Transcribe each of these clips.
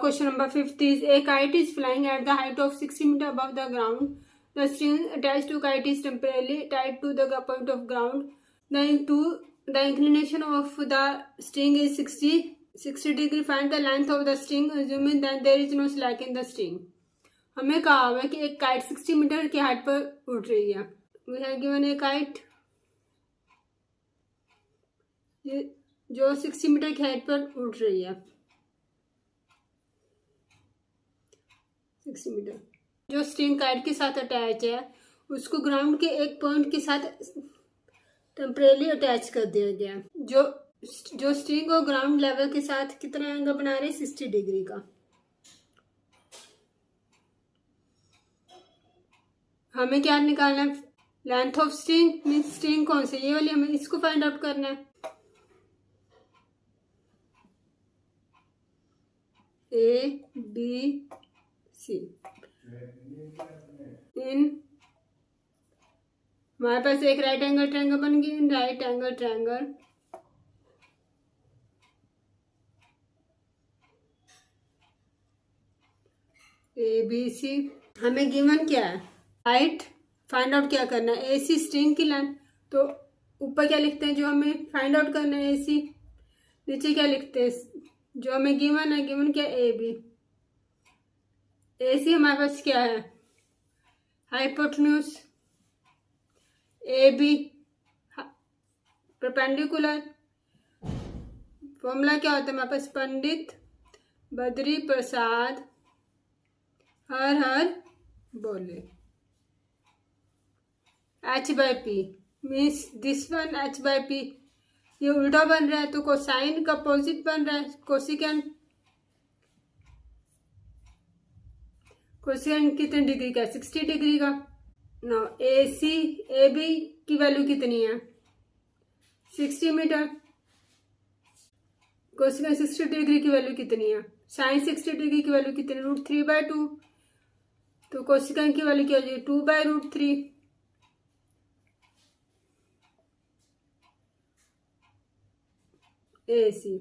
question number 5 is a kite is flying at the height of 60 meters above the ground. The string attached to kite is temporarily tied to the point of ground. The inclination of the string is 60 degree. Find the length of the string assuming that there is no slack in the string. हमें कहा हुआ है कि एक kite 60 metre की height पर उड़ रही है. We have given a kite जो 60 मीटर की हाइट पर उड़ रही है. 60 मीटर. जो स्ट्रिंग काइट के साथ अटैच है उसको ग्राउंड के एक पॉइंट के साथ टेम्परेली अटैच कर दिया गया. जो स्ट्रिंग को ग्राउंड लेवल के साथ कितना एंगल बना रहे 60 डिग्री का. हमें क्या निकालना है? Length of string means string कौन सी ये वाली, हमें इसको फाइंड आउट करना है. A B C इन हमारे पास एक राइट एंगल ट्रायंगल बन गई. इन राइट एंगल ट्रायंगल ABC. हमें गिवन क्या है? हाइट फाइंड आउट क्या करना है? AC स्ट्रिंग की लेंथ. तो ऊपर क्या लिखते हैं जो हमें फाइंड आउट करना है AC. नीचे क्या लिखते हैं जो हमें गिवन है? गिवन क्या? AB. AC हमारे पास क्या है? हाइपोटेन्यूज. AB perpendicular. फॉर्मूला क्या होता है हमारे पास? पंडित बद्री प्रसाद हर बोले. H/P means this one H/P. ये उल्टा बन रहा है तो कोसाइन का अपोजिट बन रहा है. कोसिकेंट कितने डिग्री का? 60 डिग्री का. नो AB की वैल्यू कितनी है? 60 मीटर. कोसिकेंट 60 डिग्री की वैल्यू कितनी है? साइन 60 डिग्री की वैल्यू कितनी? √3/2. तो कोसिकेंट की वैल्यू क्या हो जाएगी? 2/√3. AC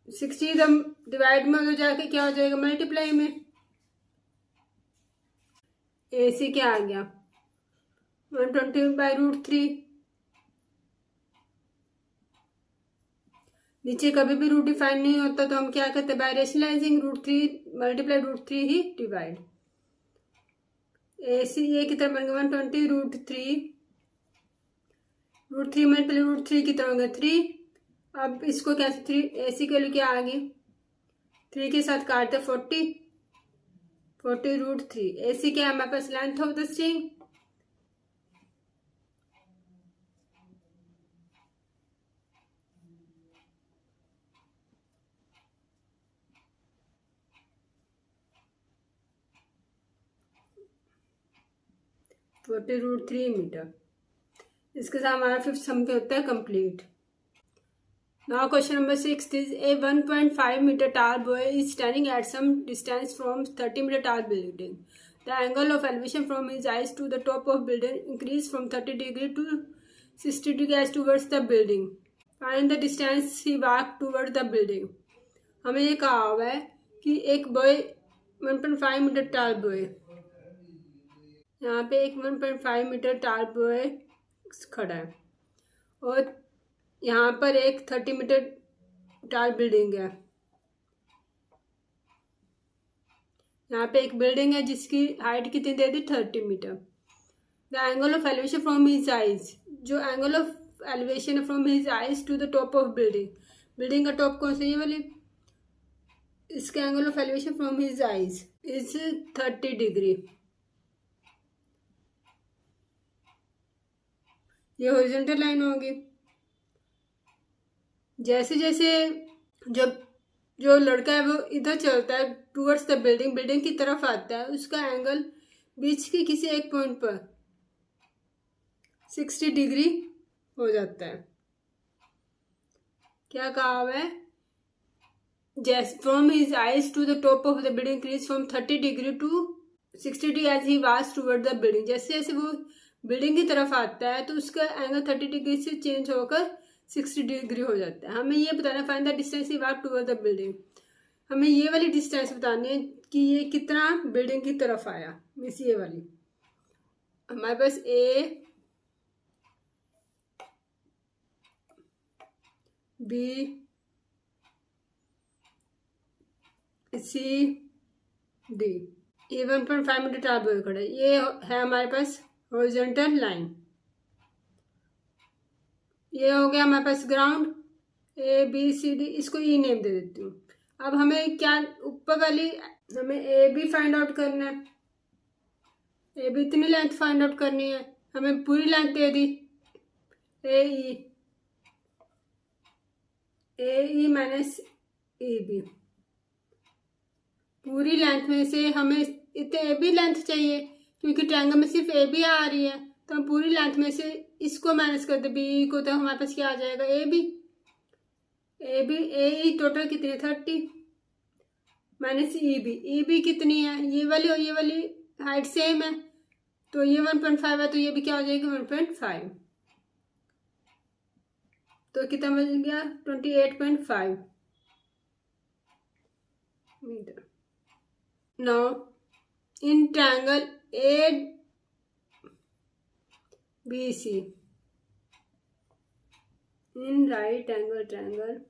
60 डिवाइड में हो जाके क्या हो जाएगा? मल्टीप्लाई में. AC क्या आ गया? 120/√3. नीचे कभी भी रूट डिफाइन नहीं होता तो हम क्या करते हैं? बाय रेशनलाइजिंग √3 मल्टीप्लाई √3 ही डिवाइड. AC ये कितना बन गया? 120√3. √3 मल्टीप्लाई √3 कितना होगा? 3. अब इसको क्या 3 AC के वैल्यू क्या आ गई? 3 के साथ काटते 40 √3. AC क्या है हमारे पास? Length of the string. √3 metre. इसके साथ हमारा 5th सम पे होता है complete. Now question number 6 is a 1.5 meter tall boy is standing at some distance from 30 meter tall building. The angle of elevation from his eyes to the top of building increased from 30 degree to 60 degree as towards the building. Find the distance he walked towards the building. हमें ये कहा हुआ है कि एक boy 1.5 metre टाल boy, यहाँ पे एक 1.5 मीटर टाल बॉय खड़ा है और यहाँ पर एक 30 मीटर टाल बिल्डिंग है. यहाँ पे एक बिल्डिंग है जिसकी हाइट कितनी दे दी? 30 मीटर. The angle of elevation from his eyes. जो angle of elevation from his eyes to the top of building. Building का टॉप कौन सा? ये वाली. इसका angle of elevation from his eyes is 30 degree. ये हॉरिजॉन्टल लाइन होगी. जैसे जैसे जब जो लड़का है वो इधर चलता है टूवर्ड्स द बिल्डिंग की तरफ आता है, उसका एंगल बीच के किसी एक पॉइंट पर 60 डिग्री हो जाता है. क्या कहा हुआ है? जैसे from his eyes to the top of the building increase from 30 degree to 60 degree as he was toward the building. जैसे जैसे वो बिल्डिंग की तरफ आता है तो उसका एंगल 30 डिग्री से चेंज होकर 60 डिग्री हो जाता है। हमें ये बताना find the distance he walk toward the building. हमें ये वाली डिस्टेंस बतानी है कि ये कितना बिल्डिंग की तरफ आया। मिस ये वाली हमारे पास ए बी सी डी, ये 1.5 मीटर टाल बॉय खड़ा है। ये है हमारे पास हॉरिजॉन्टल लाइन। ये हो गया हमारे पास ground A B C D, इसको ई नेम दे देती हूँ। अब हमें क्या ऊपर वाली हमें ए बी फाइंड आउट करना है। ए बी इतनी लेंथ फाइंड आउट करनी है, हमें पूरी लेंथ दे दी A E minus A B. पूरी लेंथ में से हमें इतने ए बी लेंथ चाहिए क्योंकि ट्रायंगल में सिर्फ ए बी आ रही है, तो हम पूरी लेंथ में से इसको माइनस कर दे बी को, तो हमारे पास क्या आ जाएगा A B A E total कितनी है 30 माइनस ई बी कितनी है, ये वाली और ये वाली हाइट सेम है, तो ये 1.5 है, तो ये भी क्या हो जाएगी 1.5, तो कितना मिल गया 28.5 metre. Now in triangle A B C, in right angle triangle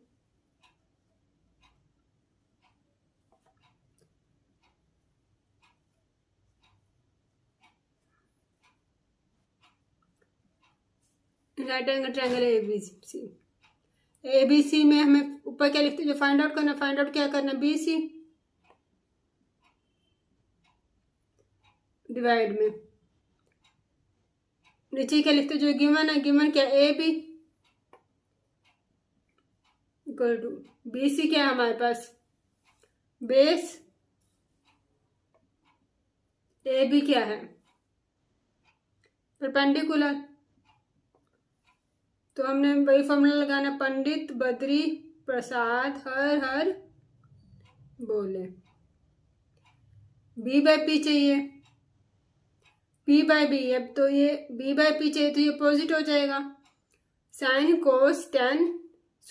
right angle triangle A B C में हमें ऊपर क्या लिखते हैं, जो फाइंड आउट करना, फाइंड आउट क्या करना बी सी डिवाइड में नीचे क्या लिखते हैं, जो गिवन है, गिवन क्या A B equal to B C क्या है हमारे पास बेस, ए बी क्या है परपेंडिकुलर, तो हमने वही फॉर्मूला लगाना, पंडित बद्री प्रसाद हर हर बोले। बी बाय पी चाहिए, पी बाय बी, अब तो ये बी बाय पी चाहिए तो ये अपोजिट हो जाएगा, साइन कोस टेन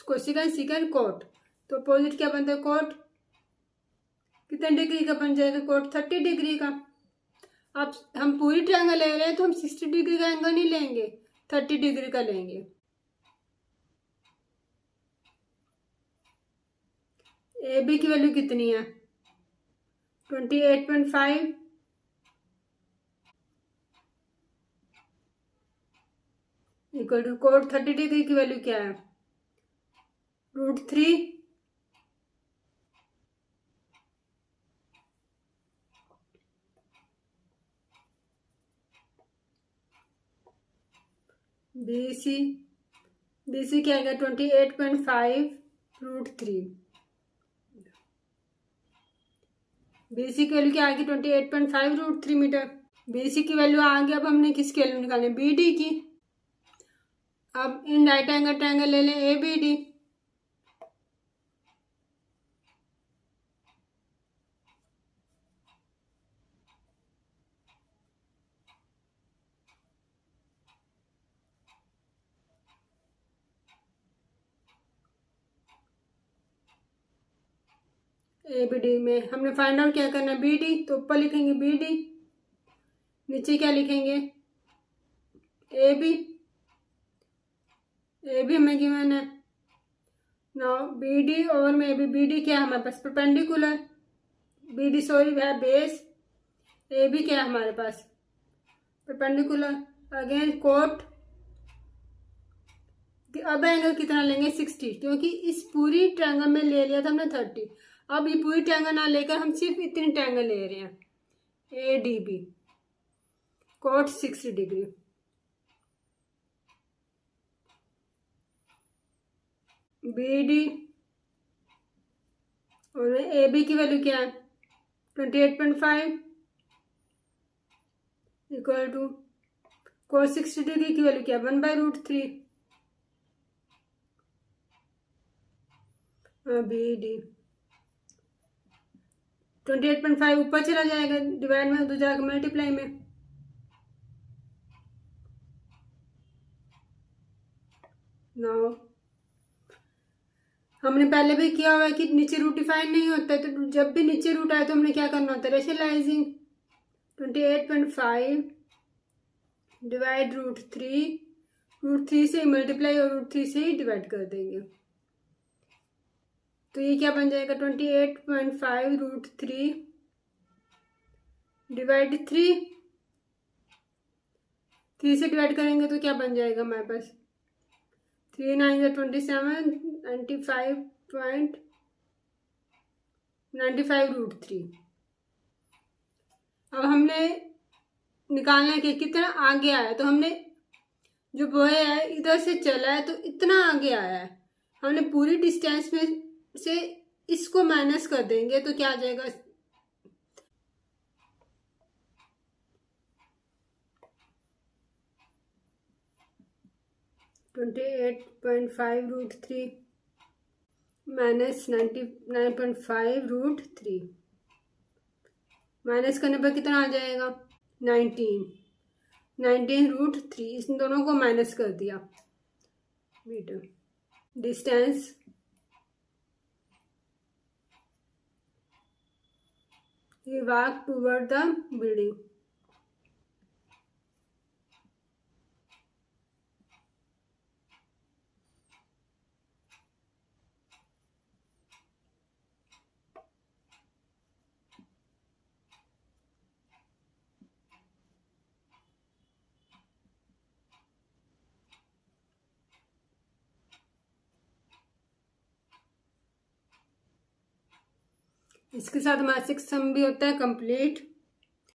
कोसिकन सिकन कोट, तो अपोजिट क्या बनता है कोट, कितने डिग्री का बन जाएगा कोट 30 डिग्री का। अब हम पूरी ट्रायंगल ले रहे हैं तो हम 60 डिग्री का एंगल नहीं लेंगे, 30 डिग्री का लेंगे। ए बी की वैल्यू कितनी है 28.5 इक्वल टू कोट 30 डिग्री की वैल्यू क्या है √3 बी सी क्या आएगा 28.5 √3, बी सी की वैल्यू क्या आएगी 28.5 √3 मीटर। बी सी की वैल्यू आ गई, अब हमने किसकी वैल्यू निकालनी बी डी की। अब इन राइट एंगल ट्रायंगल ले लें A B D, A B D में हमने फाइंड आउट क्या करना बी डी, तो ऊपर लिखेंगे बी डी, नीचे क्या लिखेंगे ए बी हमें गिवन है। नाउ बी डी और में बी डी क्या है हमारे पास परपेंडिकुलर, बी डी सॉरी है बेस, ए बी क्या है हमारे पास परपेंडिकुलर, अगेन कोट। अब एंगल कितना लेंगे 60, क्योंकि इस पूरी ट्रायंगल में ले लिया था हमने 30, अब ये पूरी ट्रायंगल ना लेकर हम सिर्फ इतनी ट्रायंगल ले रहे हैं A D B, cot 60 degree. B D और ए बी की वैल्यू क्या है 28.5 इक्वल टू कोट 60 डिग्री की वैल्यू क्या 1/√3 बी डी 28.5 ऊपर चला जाएगा डिवाइड में, तो जाएगा मल्टीप्लाई में, नाउ हमने पहले भी किया हुआ है कि नीचे रूट डिफाइन नहीं होता है, तो जब भी नीचे रूट आए तो हमने क्या करना होता है, रेशनलाइजिंग। 28.5 डिवाइड √3, √3 से मल्टीप्लाई और √3 से ही डिवाइड कर देंगे। तो ये क्या बन जाएगा, 28.5 √3 डिवाइड 3 से डिवाइड करेंगे तो क्या बन जाएगा हमारे पास, 3 9 27, 95.95 √3। अब हमने निकालना है कि कितना आगे आया, तो हमने जो बॉय है इधर से चला है तो इतना आगे आया है, हमने पूरी डिस्टेंस में से इसको माइनस कर देंगे तो क्या आ जाएगा, 28.5 √3 माइनस 99.5 √3, माइनस करने पर कितना आ जाएगा, 19 √3, इस दोनों को माइनस कर दिया metre. Distance he walked toward the building। इसके साथ हमारा 6 सम भी होता है कंप्लीट।